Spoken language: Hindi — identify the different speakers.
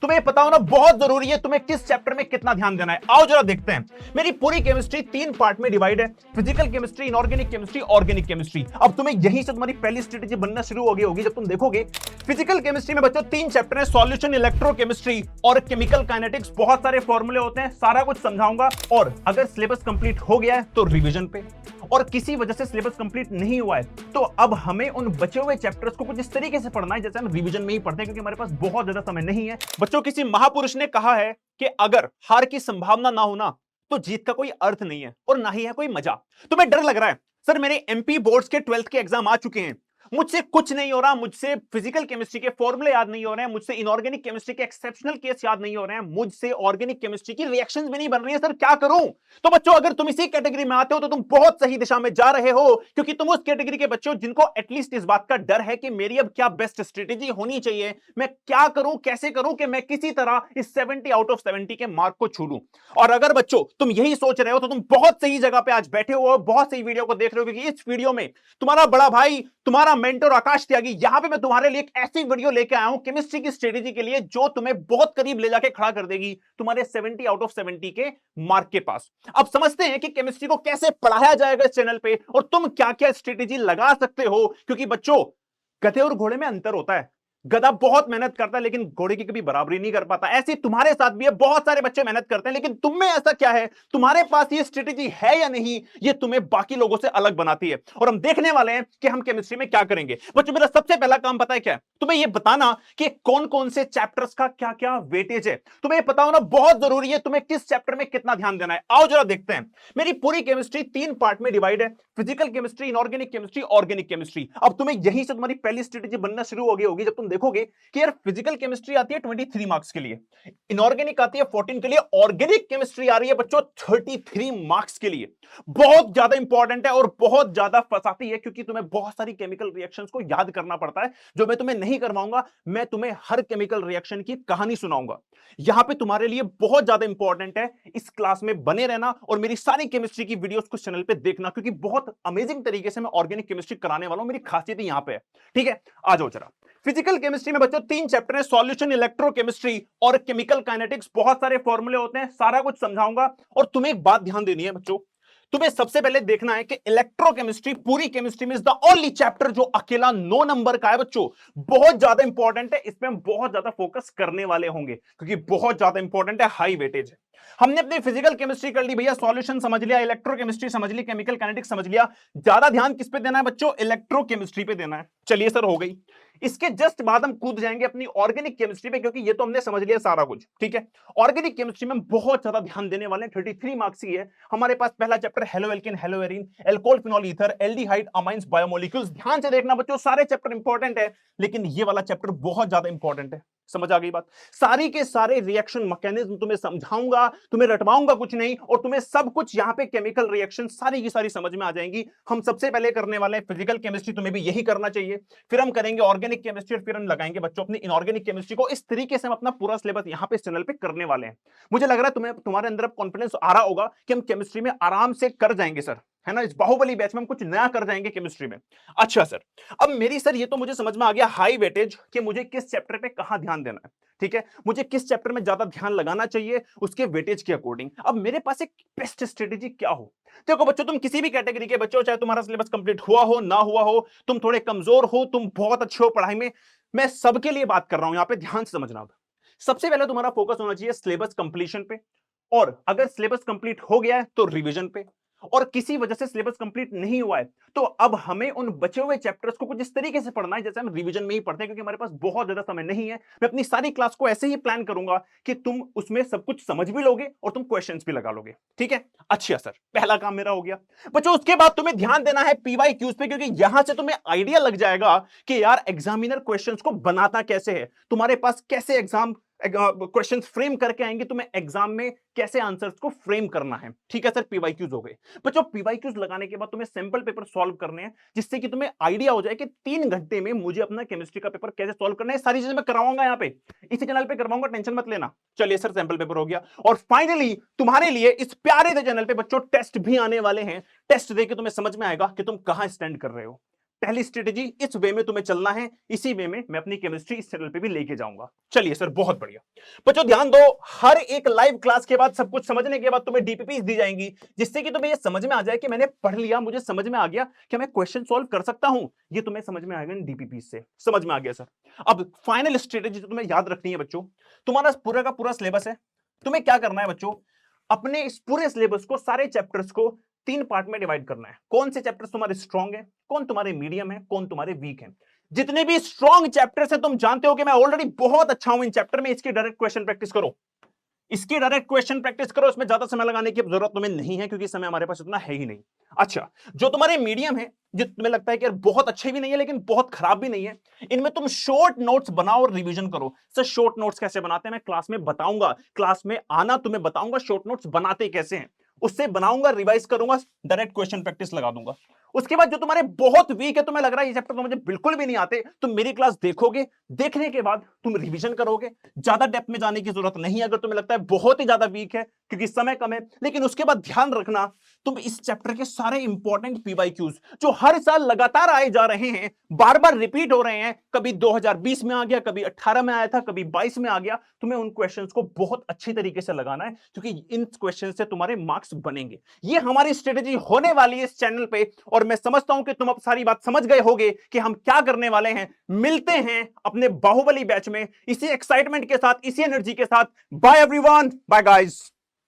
Speaker 1: तुम्हें पता होना बहुत जरूरी है तुम्हें किस चैप्टर में कितना ध्यान देना है। आओ जरा देखते हैं। मेरी पूरी केमिस्ट्री 3 पार्ट में डिवाइड है, physical chemistry, inorganic chemistry, organic chemistry. अब तुम्हें यहीं से तुम्हारी पहली स्ट्रेटेजी बनना शुरू हो गई होगी जब तुम देखोगे फिजिकल केमिस्ट्री में बच्चों 3 चैप्टर है, सॉल्यूशन, इलेक्ट्रोकेमिस्ट्री और केमिकल काइनेटिक्स। बहुत सारे फॉर्मूले होते हैं, सारा कुछ समझाऊंगा। और अगर सिलेबस कंप्लीट हो गया है तो रिवीजन पे, और किसी वजह से सिलेबस कंप्लीट नहीं हुआ है तो अब हमें उन बचे हुए चैप्टर्स को कुछ इस तरीके से पढ़ना है जैसे हम रिवीजन में ही पढ़ते हैं, क्योंकि हमारे पास बहुत ज्यादा समय नहीं है। बच्चों, किसी महापुरुष ने कहा है कि अगर हार की संभावना ना होना तो जीत का कोई अर्थ नहीं है और ना ही है कोई मजा। तुम्हें डर लग रहा है सर मेरे एमपी बोर्ड्स के 12th के एग्जाम आ चुके हैं, मुझसे कुछ नहीं हो रहा, मुझसे फिजिकल केमिस्ट्री के फॉर्मूले याद नहीं हो रहे हैं, मुझसे इनऑर्गेनिक केमिस्ट्री के एक्सेप्शनल केस याद नहीं हो रहे हैं, मुझसे ऑर्गेनिक केमिस्ट्री की रिएक्शंस भी नहीं बन रही है, सर क्या करूं? तो बच्चों, अगर तुम इसी कैटेगरी में आते हो तो तुम बहुत सही दिशा में जा रहे हो, क्योंकि तुम उस कैटेगरी के बच्चे हो जिनको एटलीस्ट इस बात का डर है कि मेरी अब क्या बेस्ट स्ट्रेटेजी होनी चाहिए, मैं क्या करूं, कैसे करूं कि मैं किसी तरह इस 70 आउट ऑफ 70 के मार्क को छू लूं। और अगर बच्चों तुम यही सोच रहे हो तो तुम बहुत सही जगह पे आज बैठे हो, बहुत सही वीडियो को देख रहे हो, क्योंकि इस वीडियो में तुम्हारा बड़ा भाई, तुम्हारा मेंटर आकाश त्यागी, यहां पे मैं तुम्हारे लिए एक ऐसी वीडियो लेके आया हूं केमिस्ट्री की स्ट्रेटेजी के लिए जो तुम्हें बहुत करीब ले जाके खड़ा कर देगी तुम्हारे 70 आउट ऑफ 70 के मार्क के पास। अब समझते हैं कि केमिस्ट्री को कैसे पढ़ाया जाएगा इस चैनल पे और तुम क्या क्या स्ट्रेटेजी लगा सकते हो, क्योंकि बच्चों गधे और घोड़े में अंतर होता है। गधा बहुत मेहनत करता है लेकिन घोड़े की कभी बराबरी नहीं कर पाता। ऐसे तुम्हारे साथ भी है, बहुत सारे बच्चे मेहनत करते हैं लेकिन तुम में ऐसा क्या है, तुम्हारे पास ये स्ट्रेटेजी है या नहीं, ये तुम्हें बाकी लोगों से अलग बनाती है। और हम देखने वाले हैं कि हम केमिस्ट्री में क्या करेंगे। बच्चों, मेरा सबसे पहला काम पता है क्या है? तुम्हें यह बताना कि कौन कौन से चैप्टर्स का क्या क्या वेटेज है। तुम्हें यह पता होना बहुत जरूरी है तुम्हें किस चैप्टर में कितना ध्यान देना है। आओ जरा देखते हैं। मेरी पूरी केमिस्ट्री 3 पार्ट में डिवाइड है, physical chemistry, inorganic chemistry, organic chemistry. अब तुम्हें यहीं से तुम्हारी पहली स्ट्रेटेजी बनना शुरू हो गई होगी जब तुम देखोगे कि यार फिजिकल केमिस्ट्री आती है 23 मार्क्स के लिए, इनऑर्गेनिक आती है 14 के लिए, ऑर्गेनिक केमिस्ट्री आ रही है बच्चों 33 मार्क्स के लिए। बहुत ज्यादा इंपॉर्टेंट है और बहुत ज्यादा फंसाती है, क्योंकि तुम्हें बहुत सारी केमिकल रिएक्शंस को याद करना पड़ता है जो मैं तुम्हें नहीं करवाऊंगा। मैं तुम्हें हर केमिकल रिएक्शन की कहानी सुनाऊंगा। यहां पे तुम्हारे लिए बहुत ज्यादा इंपॉर्टेंट है इस क्लास में बने रहना और मेरी सारी केमिस्ट्री की वीडियोस को चैनल पे देखना, क्योंकि बहुत अमेजिंग तरीके से मैं ऑर्गेनिक केमिस्ट्री कराने वाला हूं। मेरी खासियत ही यहां पे है। ठीक है, आ जाओ जरा। फिजिकल केमिस्ट्री में बच्चों 3 चैप्टर है, सॉल्यूशन, इलेक्ट्रोकेमिस्ट्री और केमिकल काइनेटिक्स। बहुत सारे फॉर्मूले होते हैं, सारा कुछ समझाऊंगा। और तुम्हें एक बात ध्यान देनी है बच्चों, तुम्हें सबसे पहले देखना है कि इलेक्ट्रोकेमिस्ट्री पूरी केमिस्ट्री में इज द ओनली चैप्टर जो अकेला 9 नंबर का है बच्चों। बहुत ज्यादा इंपॉर्टेंट है, इसमें हम बहुत ज्यादा फोकस करने वाले होंगे क्योंकि बहुत ज्यादा इंपॉर्टेंट है, हाई वेटेज है। हमने अपनी फिजिकल केमिस्ट्री कर ली भैया, सॉल्यूशन समझ लिया, इलेक्ट्रोकेमिस्ट्री समझ ली, केमिकल काइनेटिक्स समझ लिया। ज्यादा ध्यान किस पे देना है बच्चों? इलेक्ट्रोकेमिस्ट्री पे देना है। चलिए सर, हो गई। इसके जस्ट बाद हम कूद जाएंगे अपनी ऑर्गेनिक केमिस्ट्री पे, क्योंकि ये तो हमने समझ लिया सारा कुछ। ठीक है, ऑर्गेनिक केमिस्ट्री में हम बहुत ज्यादा ध्यान देने वाले हैं, 33 मार्क्स की है। हमारे पास पहला chapter halo alkane, hello arene, alcohol, phenol, ether, aldehyde, amines, biomolecules. ध्यान से देखना बच्चों, सारे चैप्टर इंपॉर्टेंट है लेकिन ये वाला चैप्टर बहुत ज्यादा इंपॉर्टेंट है। समझ आ गई बात? सारी के सारे रिएक्शन मैकेनिज्म तुम्हें समझाऊंगा, तुम्हें रटवाऊंगा कुछ नहीं, और तुम्हें सब कुछ यहां पे केमिकल रिएक्शन सारी की सारी समझ में आ जाएंगी। हम सबसे पहले करने वाले हैं फिजिकल केमिस्ट्री, तुम्हें भी यही करना चाहिए। फिर हम करेंगे ऑर्गेनिक केमिस्ट्री और फिर हम लगाएंगे बच्चों अपनी इनऑर्गेनिक केमिस्ट्री को। इस तरीके से हम अपना पूरा सिलेबस यहां पे इस चैनल पे करने वाले हैं। मुझे लग रहा है तुम्हें, तुम्हारे अंदर कॉन्फिडेंस आ रहा होगा कि हम केमिस्ट्री में आराम से कर जाएंगे सर, है ना? इस बाहुबली बैच में हम कुछ नया कर जाएंगे केमिस्ट्री में। अच्छा सर, अब मेरी सर ये तो मुझे समझ में आ गया हाई वेटेज कि मुझे किस चैप्टर पे कहां ध्यान देना है। ठीक है, मुझे किस चैप्टर में ज्यादा ध्यान लगाना चाहिए उसके वेटेज के अकॉर्डिंग। अब मेरे पास एक बेस्ट स्ट्रेटेजी क्या हो? देखो बच्चों, तुम किसी भी कैटेगरी के बच्चों, चाहे तुम्हारा सिलेबस कंप्लीट हुआ हो ना हुआ हो, तुम थोड़े कमजोर हो, तुम बहुत अच्छे हो पढ़ाई में, मैं सबके लिए बात कर रहा हूं, यहां पे ध्यान से समझना होगा। सबसे पहले तुम्हारा फोकस होना चाहिए सिलेबस कंप्लीशन पे, और अगर सिलेबस कंप्लीट हो गया है तो रिवीजन पे, और किसी वजह से सिलेबस कंप्लीट नहीं हुआ है तो अब हमें उन बचे हुए चैप्टर्स को कुछ इस तरीके से पढ़ना है जैसे हम रिवीजन में ही पढ़ते हैं, क्योंकि हमारे पास बहुत ज्यादा समय नहीं है। मैं अपनी सारी क्लास को ऐसे ही प्लान करूंगा कि तुम उसमें सब कुछ समझ भी लोगे और तुम क्वेश्चंस भी लगा लोगे। ठीक है, अच्छा सर, पहला काम मेरा हो गया। बच्चों, उसके बाद तुम्हें ध्यान देना है पीवाई क्यूज पे, क्योंकि यहां से तुम्हें आइडिया लग जाएगा कि यार एग्जामिनर क्वेश्चंस को बनाता कैसे है, तुम्हारे पास कैसे एग्जाम क्वेश्चंस फ्रेम करके आएंगे, तुम्हें एग्जाम में कैसे आंसर्स को फ्रेम करना है। ठीक है सर, पीवाईक्यूज हो गए। बच्चों, पीवाईक्यूज लगाने के बाद तुम्हें सैंपल पेपर सॉल्व करने हैं, जिससे कि तुम्हें आइडिया हो जाए कि 3 घंटे में मुझे अपना केमिस्ट्री का पेपर कैसे सॉल्व करना है। सारी चीजें मैं कराऊंगा यहाँ पे, इसी चैनल पे करवाऊंगा, टेंशन मत लेना। चलिए सर, सैंपल पेपर हो गया। और फाइनली तुम्हारे लिए इस प्यारे से चैनल पे बच्चों टेस्ट भी आने वाले हैं। टेस्ट देके तुम्हें समझ में आएगा कि तुम कहां स्टैंड कर रहे हो। पहली स्ट्रेटेजी, इस वे में तुम्हें चलना है, इसी वे में मैं अपनी केमिस्ट्री इस चैनल पे भी लेके जाऊंगा। चलिए सर, बहुत बढ़िया बच्चों, ध्यान दो, हर एक लाइव क्लास के बाद सब कुछ समझने के बाद तुम्हें डीपीपीस दी जाएंगी, जिससे कि तुम्हें ये समझ में आ जाए कि मैंने पढ़ लिया, मुझे समझ में आ गया कि मैं क्वेश्चन सॉल्व कर सकता हूं। ये तुम्हें समझ में आएगा डीपीपीस से, समझ में आ गया सर। अब फाइनल स्ट्रेटेजी जो तुम्हें याद रखनी है बच्चों, तुम्हारा पूरा का पूरा सिलेबस है, तुम्हें क्या करना है बच्चों, अपने इस पूरे सिलेबस को, सारे चैप्टर्स को 3 पार्ट में डिवाइड करना है। कौन से चैप्टर्स तुम्हारे स्ट्रॉन्ग है, कौन तुम्हारे मीडियम है, कौन तुम्हारे वीक है। जितने भी स्ट्रॉन्ग चैप्टर्स हैं, तुम जानते हो कि मैं ऑलरेडी बहुत अच्छा हूं इन चैप्टर में, इसकी डायरेक्ट क्वेश्चन प्रैक्टिस करो, इसकी डायरेक्ट क्वेश्चन प्रैक्टिस करो, इसमें ज्यादा समय लगाने की जरूरत तुम्हें नहीं है, क्योंकि समय हमारे पास इतना है ही नहीं। अच्छा, जो तुम्हारे मीडियम है, जो तुम्हें लगता है कि यार बहुत अच्छे भी नहीं है लेकिन बहुत खराब भी नहीं है, इनमें तुम शॉर्ट नोट्स बनाओ और रिवीजन करो। सर शॉर्ट नोट्स कैसे बनाते हैं मैं क्लास में बताऊंगा, क्लास में आना, तुम्हें बताऊंगा शॉर्ट नोट्स बनाते कैसे हैं, उससे बनाऊंगा, रिवाइज करूंगा, डायरेक्ट क्वेश्चन प्रैक्टिस लगा दूंगा। उसके बाद जो तुम्हारे बहुत वीक है, तुम्हें लग रहा है ये चैप्टर तो मुझे बिल्कुल भी नहीं आते, तुम मेरी क्लास देखोगे, देखने के बाद तुम रिवीजन करोगे, ज्यादा डेप्थ में जाने की जरूरत नहीं है अगर तुम्हें लगता है बहुत ही ज्यादा वीक है, क्योंकि समय कम है। लेकिन उसके बाद ध्यान रखना, तुम इस चैप्टर के सारे इंपॉर्टेंट पीवाईक्यूज जो हर साल लगातार आए जा रहे हैं, बार बार रिपीट हो रहे हैं, कभी 2020 में आ गया, कभी 18 में आया था, कभी 22 में आ गया, तुम्हें उन क्वेश्चंस को बहुत अच्छी तरीके से लगाना है, क्योंकि इन क्वेश्चन से तुम्हारे मार्क्स बनेंगे। ये हमारी स्ट्रेटेजी होने वाली है इस चैनल पे, और मैं समझता हूं कि तुम अब सारी बात समझ गए होगे कि हम क्या करने वाले हैं। मिलते हैं अपने बाहुबली बैच में इसी एक्साइटमेंट के साथ, इसी एनर्जी के साथ। Bye everyone, bye guys.